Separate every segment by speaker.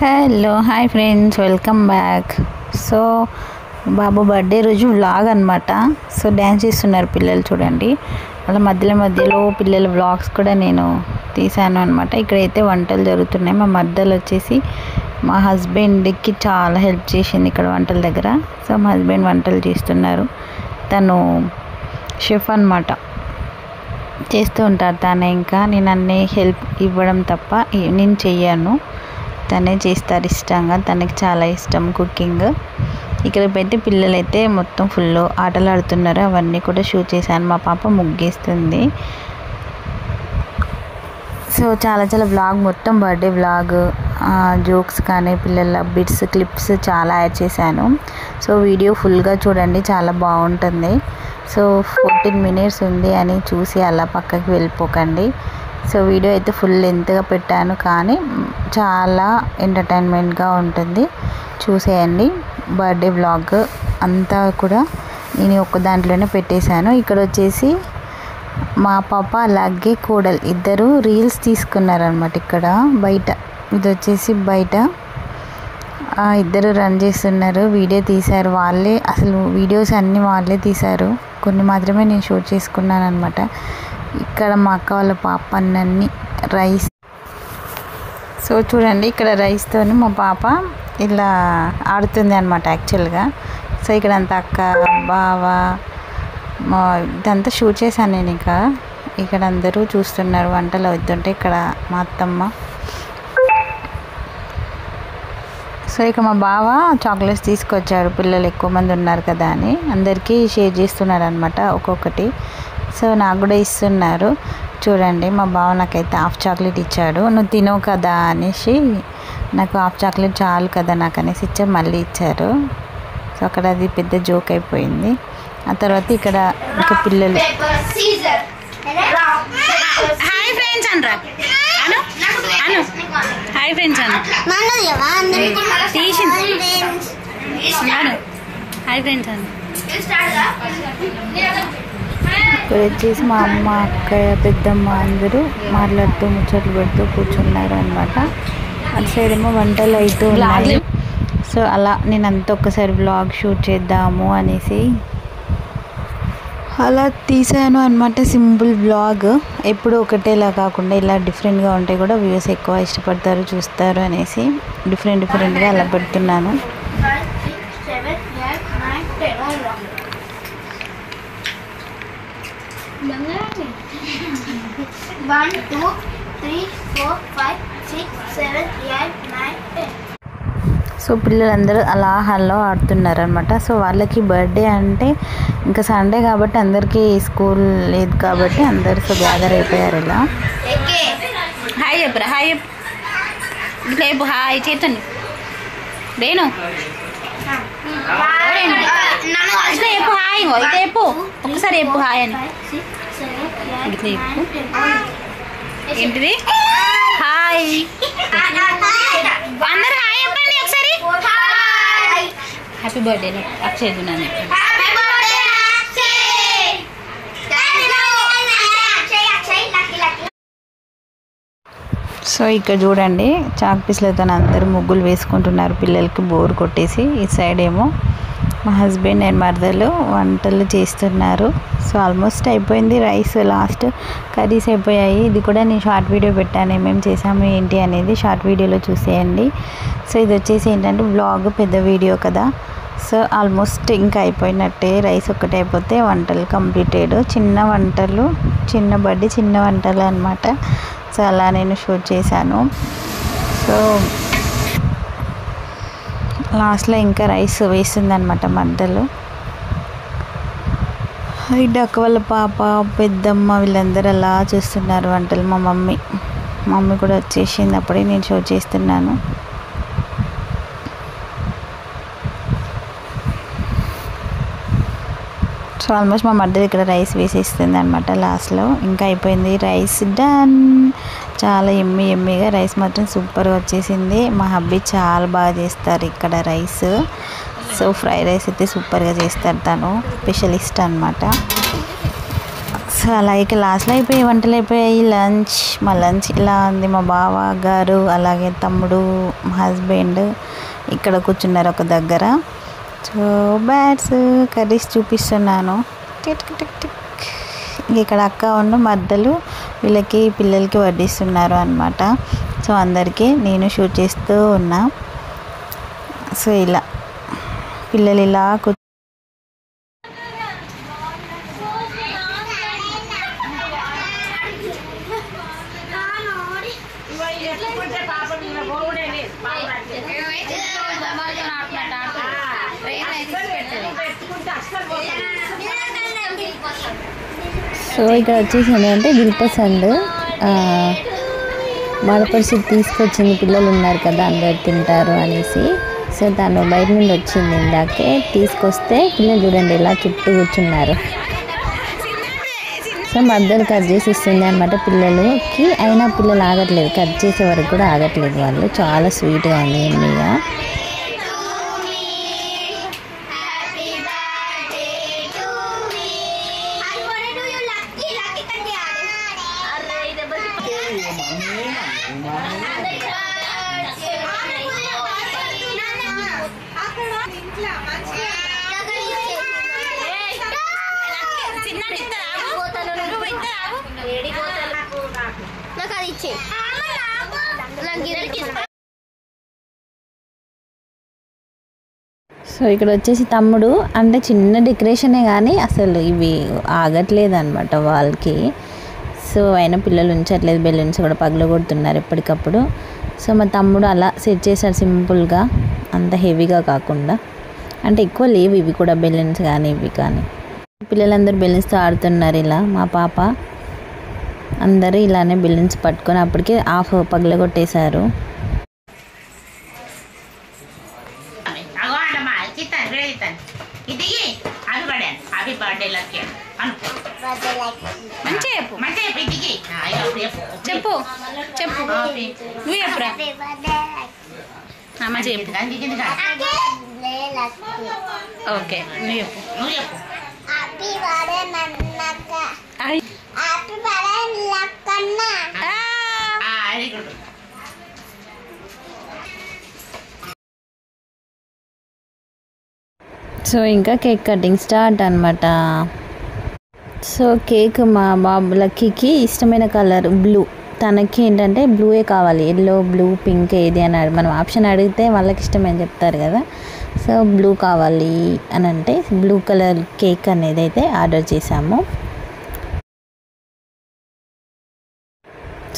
Speaker 1: Hello hi friends, welcome back. So బాబు birthday రోజు vlog అనమాట. సో డ్యాన్స్ చేస్తున్నారు పిల్లలు, చూడండి. అలా మధ్యలో పిల్లల వ్లాగ్స్ కూడా నేను తీసాను అనమాట. ఇక్కడైతే వంటలు జరుగుతున్నాయి. మా మద్దలు వచ్చేసి మా హస్బెండ్కి చాలా హెల్ప్ చేసింది ఇక్కడ వంటల దగ్గర. సో మా హస్బెండ్ వంటలు చేస్తున్నారు. తను షెఫ్ అనమాట, చేస్తూ ఉంటారు తనే. ఇంకా నేను అన్నీ హెల్ప్ ఇవ్వడం తప్ప నేను చెయ్యను, తనే చేస్తారు ఇష్టంగా. తనకి చాలా ఇష్టం కుకింగ్. ఇక్కడ పెట్టి పిల్లలైతే మొత్తం ఫుల్ ఆటలు ఆడుతున్నారు. అవన్నీ కూడా షూట్ చేశాను. మా పాప ముగ్గేస్తుంది. సో చాలా వ్లాగ్, మొత్తం బర్త్డే వ్లాగ్, జోక్స్ కానీ పిల్లల బిట్స్ క్లిప్స్ చాలా యాడ్ చేశాను. సో వీడియో ఫుల్గా చూడండి, చాలా బాగుంటుంది. సో 14 minutes ఉంది అని చూసి అలా పక్కకి వెళ్ళిపోకండి. సో వీడియో అయితే ఫుల్ లెంత్గా పెట్టాను, కానీ చాలా ఎంటర్టైన్మెంట్గా ఉంటుంది, చూసేయండి. బర్త్డే వ్లాగ్ అంతా కూడా నేను ఒక దాంట్లోనే పెట్టేశాను. ఇక్కడ వచ్చేసి మా పాప అలాగే కోడలు ఇద్దరు రీల్స్ తీసుకున్నారనమాట. ఇక్కడ బయట, ఇది వచ్చేసి బయట ఇద్దరు రన్ చేస్తున్నారు. వీడియో తీశారు వాళ్ళే. అసలు వీడియోస్ అన్నీ వాళ్ళే తీశారు, కొన్ని మాత్రమే నేను షూట్ చేసుకున్నాను అనమాట. ఇక్కడ మా అక్క వాళ్ళ పాప అన్నీ రైస్. సో చూడండి, ఇక్కడ రైస్తో మా పాప ఇలా ఆడుతుంది అనమాట యాక్చువల్గా. సో ఇక్కడ అంతా అక్క బావ ఇదంతా షూట్ చేశాను నేను. ఇక్కడ అందరూ చూస్తున్నారు వంటలు అవుతుంటే. ఇక్కడ మా అత్తమ్మ. సో ఇక మా బావ చాక్లెట్స్ తీసుకొచ్చాడు, పిల్లలు ఎక్కువ మంది ఉన్నారు కదా అని అందరికీ షేర్ చేస్తున్నారు అనమాట ఒక్కొక్కటి. సో నాకు కూడా ఇస్తున్నారు. చూడండి, మా బావ నాకైతే హాఫ్ చాక్లెట్ ఇచ్చాడు. నువ్వు తినవు కదా అనేసి, నాకు హాఫ్ చాక్లెట్ చాలు కదా నాకు అనేసి ఇచ్చారు, మళ్ళీ ఇచ్చారు. సో అక్కడ అది పెద్ద జోక్ అయిపోయింది. ఆ తర్వాత ఇక్కడ ఇంకా పిల్లలు హాయ్ ఫ్రెండ్స్ అనరా, హాయ్ ఫ్రెండ్స్ అను తీసింది, హాయ్ ఫ్రెండ్స్ అను. ఇక్కడ వచ్చేసి మా అమ్మ, అక్కయ్య, పెద్దమ్మ అందరూ మాట్లాడుతూ ముచ్చట్లు పెడుతూ కూర్చున్నారు అనమాట. అటు సైడ్ ఏమో వంటలు అవుతూ ఉన్నాయి. సో అలా నేను అంతా ఒక్కసారి వ్లాగ్ షూట్ చేద్దాము అనేసి అలా తీసాను అనమాట. సింపుల్ వ్లాగ్, ఎప్పుడు ఒకటేలా కాకుండా ఇలా డిఫరెంట్గా ఉంటే కూడా వ్యూస్ ఎక్కువ ఇష్టపడతారు, చూస్తారు అనేసి డిఫరెంట్గా అలా పెడుతున్నాను. సో పిల్లలందరూ అలా హాల్లో ఆడుతున్నారు అనమాట. సో వాళ్ళకి బర్త్డే అంటే ఇంకా సండే కాబట్టి అందరికీ స్కూల్ లేదు కాబట్టి అందరు సో గ్యాదర్ అయిపోయారు. ఇలా హాయ్ చెప్పరా, హాయ్ చెప్పు, హాయ్ చేతండి రేణు, ఇట్లా చెప్పు హాయ్, ఇట్లా చెప్పు ఒక్కసారి చెప్పు హాయ్ అని. ఇట్లా చెప్పు ఏంటిది, హాయ్ అందరు హాయ్ చెప్పండి ఒకసారి. హ్యాపీ బర్త్డే అక్షయ్ గుణాన్ని. సో ఇక్కడ చూడండి, చాక్ పీస్లతో అందరూ ముగ్గులు వేసుకుంటున్నారు, పిల్లలకి బోర్ కొట్టేసి. ఈ సైడ్ ఏమో మా హస్బెండ్ అండ్ మరదలు వంటలు చేస్తున్నారు. సో ఆల్మోస్ట్ అయిపోయింది. రైస్ లాస్ట్, కర్రీస్ అయిపోయాయి. ఇది కూడా నేను షార్ట్ వీడియో పెట్టాను, ఏమేమి చేసాము ఏంటి అనేది షార్ట్ వీడియోలో చూసేయండి. సో ఇది వచ్చేసి ఏంటంటే వ్లాగ్ పెద్ద వీడియో కదా. సో ఆల్మోస్ట్ ఇంకా అయిపోయినట్టే. రైస్ ఒక్కటే అయిపోతే వంటలు కంప్లీటెడ్. చిన్న వంటలు, చిన్న బర్త్డే చిన్న వంటలు అనమాట. సో అలా నేను షూట్ చేశాను. సో లాస్ట్లో ఇంకా రైస్ వేస్తుంది అనమాట మధ్యలో. అక్క వాళ్ళ పాప, పెద్దమ్మ వీళ్ళందరూ అలా చూస్తున్నారు వంటలు. మా మమ్మీ కూడా వచ్చేసింది, అప్పుడే నేను షో చేస్తున్నాను. సో ఆల్మోస్ట్ మా మధ్య ఇక్కడ రైస్ వేసేస్తుంది అనమాట లాస్ట్లో. ఇంకా అయిపోయింది, రైస్ డన్. చాలా ఎమ్మీగా రైస్ మాత్రం సూపర్గా వచ్చేసింది. మా హబ్బీ చాలా బాగా చేస్తారు ఇక్కడ రైస్. సో ఫ్రైడ్ రైస్ అయితే సూపర్గా చేస్తారు, తను స్పెషలిస్ట్ అనమాట. సో అలాగే లాస్ట్లో అయిపోయి వంటలు అయిపోయాయి. మా లంచ్ ఇలా ఉంది. మా బావ గారు అలాగే తమ్ముడు మా హస్బెండ్ ఇక్కడ కూర్చున్నారు ఒక దగ్గర. సో బ్యాట్స్ కర్రీస్ చూపిస్తున్నాను. ఇక్కడ అక్క ఉన్న మధ్యలో వీళ్ళకి పిల్లలకి వడ్డిస్తున్నారు అన్నమాట. సో అందరికీ నేను షూట్ చేస్తూ ఉన్నా. సో ఇలా పిల్లలు ఇలా సో ఇక్కడ వచ్చేసి ఏంటంటే దిల్పసంద్ మడపరిచి తీసుకొచ్చింది. పిల్లలు ఉన్నారు కదా అందరు తింటారు అనేసి. సో తను బయట నుండి వచ్చింది ఇందాకే తీసుకొస్తే పిల్లలు చూడండి ఇలా చుట్టూ కూర్చున్నారు. సో మధ్యలో కట్ చేసి ఇస్తుంది అనమాట పిల్లలకి. అయినా పిల్లలు ఆగట్లేదు, కట్ చేసే వరకు కూడా ఆగట్లేదు వాళ్ళు. చాలా స్వీట్గా ఉంది ఎమ్మీగా. సో ఇక్కడ వచ్చేసి తమ్ముడు అంటే చిన్న డెకరేషనే కానీ అసలు ఇవి ఆగట్లేదు అనమాట వాళ్ళకి. సో అయినా పిల్లలు ఉంచట్లేదు, బెలూన్స్ కూడా పగలగొడుతున్నారు ఎప్పటికప్పుడు. సో మా తమ్ముడు అలా సెట్ చేశాడు సింపుల్గా, అంత హెవీగా కాకుండా. అంటే ఎక్కువ లేవు ఇవి కూడా బెలూన్స్ కానీ ఇవి కానీ. పిల్లలందరూ బెలూన్స్తో ఆడుతున్నారు ఇలా. మా పాప అందరూ ఇలానే బెలూన్స్ పట్టుకొని అప్పటికే హాఫ్ పగలగొట్టేశారు.
Speaker 2: చెప్పు చెప్పు నువ్వు చెప్పురా అమ్మ చెప్పు. ఓకే నువ్వు చెప్పు.
Speaker 1: సో ఇంకా కేక్ కటింగ్ స్టార్ట్ అనమాట. సో కేక్ మా బాబు లక్కీకి ఇష్టమైన కలర్ బ్లూ. తనకి ఏంటంటే బ్లూయే కావాలి, ఎల్లో బ్లూ పింక్ ఏది అని మనం ఆప్షన్ అడిగితే వాళ్ళకి ఇష్టమని చెప్తారు కదా. సో బ్లూ కావాలి అని అంటే బ్లూ కలర్ కేక్ అనేది అయితే ఆర్డర్ చేసాము.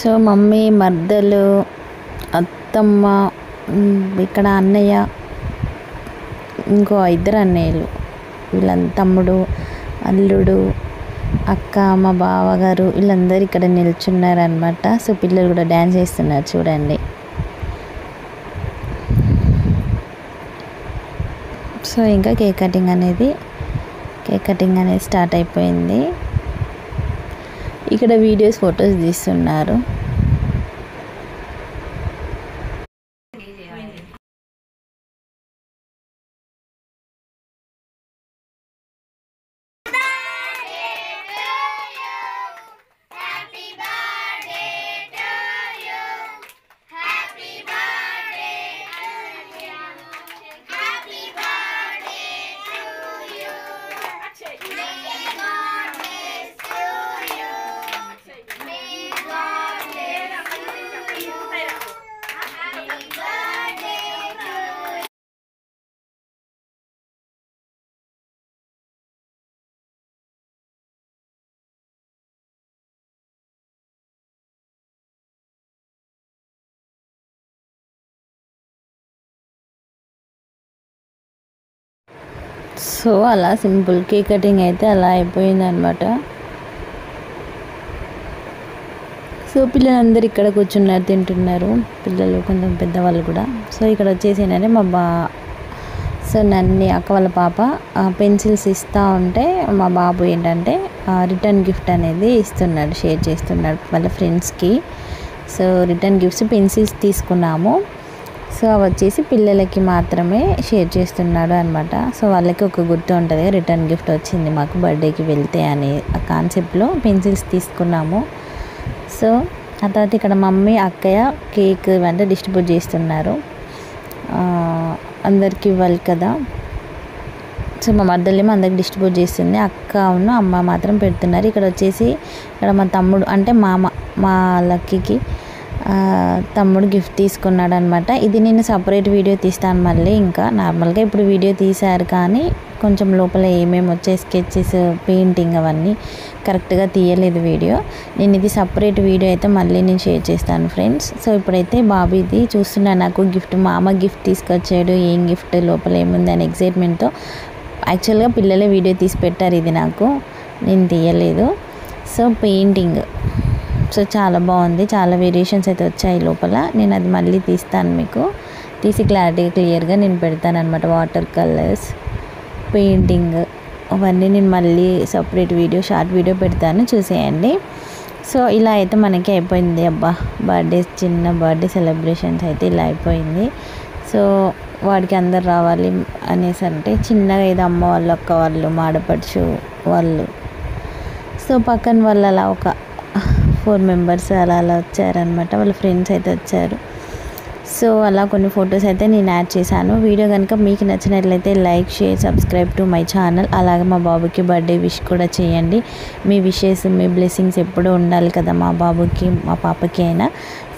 Speaker 1: సో మమ్మీ, మర్దలు, అత్తమ్మ, ఇక్కడ అన్నయ్య, ఇంకో 2 అన్నయ్యలు, వీళ్ళంతా తమ్ముడు, అల్లుడు, అక్క, మా బావగారు వీళ్ళందరూ ఇక్కడ నిల్చున్నారు అనమాట. సో పిల్లలు కూడా డ్యాన్స్ చేస్తున్నారు చూడండి. సో ఇంకా కేక్ కటింగ్ అనేది స్టార్ట్ అయిపోయింది. ఇక్కడ వీడియోస్, ఫొటోస్ తీస్తున్నారు. సో అలా సింపుల్ కేక్ కటింగ్ అయితే అలా అయిపోయింది అనమాట. సో పిల్లలందరూ ఇక్కడ కూర్చున్నారు, తింటున్నారు. పిల్లలు కొంచెం పెద్దవాళ్ళు కూడా. సో ఇక్కడ వచ్చేసి ఏంటంటే సో నన్ను అక్క వాళ్ళ పాప పెన్సిల్స్ ఇస్తూ ఉంటే మా బాబు ఏంటంటే రిటర్న్ గిఫ్ట్ అనేది ఇస్తున్నాడు, షేర్ చేస్తున్నాడు వాళ్ళ ఫ్రెండ్స్కి. సో రిటర్న్ గిఫ్ట్స్ పెన్సిల్స్ తీసుకున్నాము. సో అవి వచ్చేసి పిల్లలకి మాత్రమే షేర్ చేస్తున్నాడు అనమాట. సో వాళ్ళకి ఒక గుర్తు ఉంటుంది, రిటర్న్ గిఫ్ట్ వచ్చింది మాకు బర్త్డేకి వెళ్తే అనే ఆ కాన్సెప్ట్లో పెన్సిల్స్ తీసుకున్నాము. సో ఆ తర్వాత ఇక్కడ మమ్మీ అక్కయ్య కేక్ ఇవంతా డిస్ట్రిబ్యూట్ చేస్తున్నారు, అందరికి ఇవ్వాలి కదా. సో మా మర్దలేమో అందరికి డిస్ట్రిబ్యూట్ చేస్తుంది, అక్క అమ్మ మాత్రం పెడుతున్నారు. ఇక్కడ వచ్చేసి ఇక్కడ మా తమ్ముడు అంటే మా లక్కీకి తమ్ముడు గిఫ్ట్ తీసుకున్నాడు అనమాట. ఇది నేను సపరేట్ వీడియో తీస్తాను మళ్ళీ. ఇంకా నార్మల్గా ఇప్పుడు వీడియో తీశారు కానీ కొంచెం లోపల ఏమేమి వచ్చాయి స్కెచెస్, పెయింటింగ్ అవన్నీ కరెక్ట్గా తీయలేదు వీడియో. నేను ఇది సపరేట్ వీడియో అయితే మళ్ళీ నేను షేర్ చేస్తాను ఫ్రెండ్స్. సో ఇప్పుడైతే బాబు ఇది చూస్తున్నా, నాకు గిఫ్ట్ మా అమ్మ గిఫ్ట్ తీసుకొచ్చాడు, ఏం గిఫ్ట్ లోపల ఏముంది అని ఎక్సైట్మెంట్తో. యాక్చువల్గా పిల్లలే వీడియో తీసి పెట్టారు, ఇది నాకు నేను తీయలేదు. సో పెయింటింగ్ సో చాలా బాగుంది, చాలా వేరియేషన్స్ అయితే వచ్చాయి లోపల. నేను అది మళ్ళీ తీస్తాను, మీకు తీసి క్లియర్గా నేను పెడతాను అనమాట. వాటర్ కలర్స్, పెయింటింగ్ అవన్నీ నేను మళ్ళీ సపరేట్ వీడియో, షార్ట్ వీడియో పెడతాను, చూసేయండి. సో ఇలా అయితే మనకి అయిపోయింది. అబ్బా చిన్న బర్త్డే సెలబ్రేషన్స్ అయితే ఇలా అయిపోయింది. సో వాడికి అందరు రావాలి అనేసి అంటే చిన్నగా ఏదో అమ్మ వాళ్ళు, అక్క వాళ్ళు, మాడపడుచు వాళ్ళు, సో పక్కన వాళ్ళు అలా ఒక 4 మెంబర్స్ అలా వచ్చారనమాట, వాళ్ళ ఫ్రెండ్స్ అయితే వచ్చారు. సో అలా కొన్ని ఫొటోస్ అయితే నేను యాడ్ చేశాను. వీడియో కనుక మీకు నచ్చినట్లయితే like, share, subscribe to my channel. అలాగే మా బాబుకి బర్త్డే విష్ కూడా చేయండి. మీ విషెస్, మీ బ్లెస్సింగ్స్ ఎప్పుడూ ఉండాలి కదా మా బాబుకి, మా పాపకి అయినా.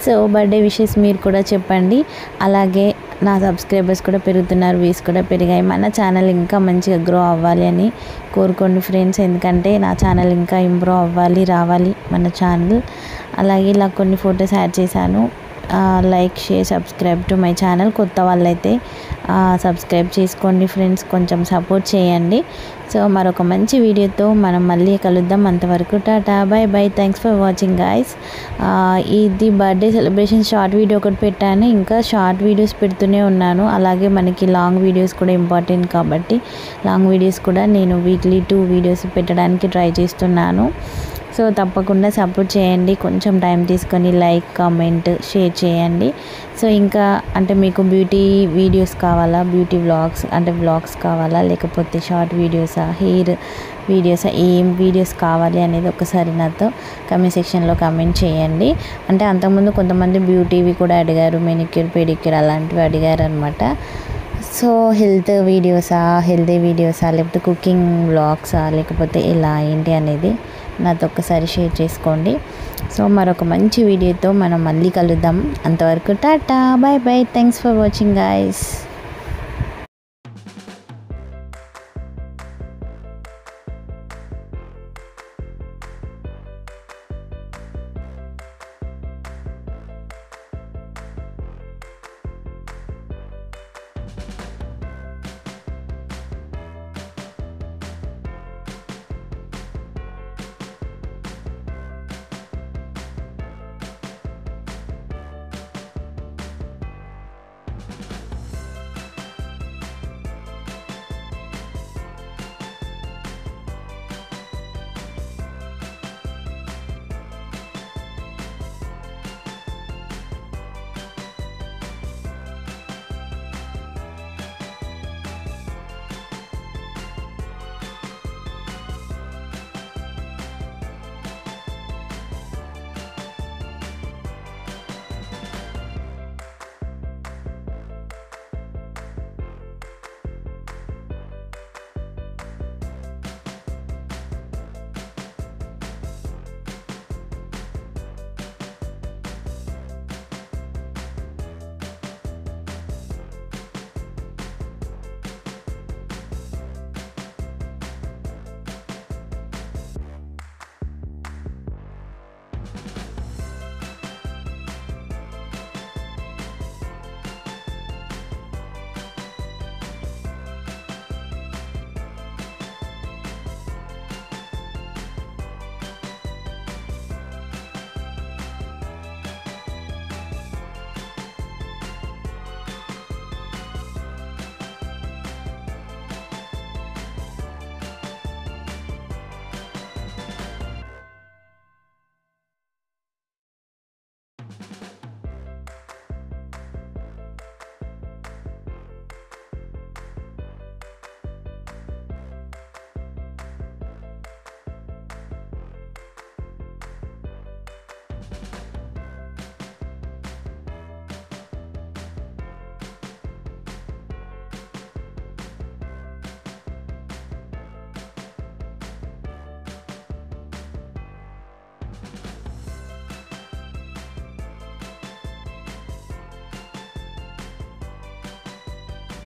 Speaker 1: సో బర్త్డే విషెస్ మీరు కూడా చెప్పండి. అలాగే నా సబ్స్క్రైబర్స్ కూడా పెరుగుతున్నారు, వ్యూస్ కూడా పెరిగాయి. మన ఛానల్ ఇంకా మంచిగా గ్రో అవ్వాలి అని కోరుకోండి ఫ్రెండ్స్, ఎందుకంటే నా ఛానల్ ఇంకా ఇంప్రూవ్ అవ్వాలి, రావాలి మన ఛానల్. అలాగే ఇలా కొన్ని ఫొటోస్ యాడ్ చేశాను. Like, share, subscribe to my channel. కొత్త వాళ్ళైతే సబ్స్క్రైబ్ చేసుకోండి ఫ్రెండ్స్, కొంచెం సపోర్ట్ చేయండి. సో మరొక మంచి వీడియోతో మనం మళ్ళీ కలుద్దాం. అంతవరకు Tata, by by, thanks for watching guys. ఇది బర్త్డే సెలబ్రేషన్ షార్ట్ వీడియో ఒకటి పెట్టాను, ఇంకా షార్ట్ వీడియోస్ పెడుతూనే ఉన్నాను. అలాగే మనకి లాంగ్ వీడియోస్ కూడా ఇంపార్టెంట్ కాబట్టి లాంగ్ వీడియోస్ కూడా నేను వీక్లీ 2 వీడియోస్ పెట్టడానికి ట్రై చేస్తున్నాను. సో తప్పకుండా సపోర్ట్ చేయండి, కొంచెం టైం తీసుకొని లైక్, కామెంట్, షేర్ చేయండి. సో ఇంకా అంటే మీకు బ్యూటీ వీడియోస్ కావాలా, బ్యూటీ వ్లాగ్స్ అంటే వ్లాగ్స్ కావాలా, లేకపోతే షార్ట్ వీడియోసా, హెయిర్ వీడియోసా, ఏం వీడియోస్ కావాలి అనేది ఒకసారి నాతో కమెంట్ సెక్షన్లో కమెంట్ చేయండి. అంటే అంతకుముందు కొంతమంది బ్యూటీవి కూడా అడిగారు, మెనిక్యూర్, పెడిక్యూర్ అలాంటివి అడిగారు అనమాట. సో హెల్తీ వీడియోసా లేకపోతే కుకింగ్ వ్లాగ్సా, లేకపోతే ఎలా ఏంటి అనేది నాతో ఒక్కసారి షేర్ చేసుకోండి. సో మరొక మంచి వీడియోతో మనం మళ్ళీ కలుద్దాం. అంతవరకు Tata, by by, thanks for watching guys.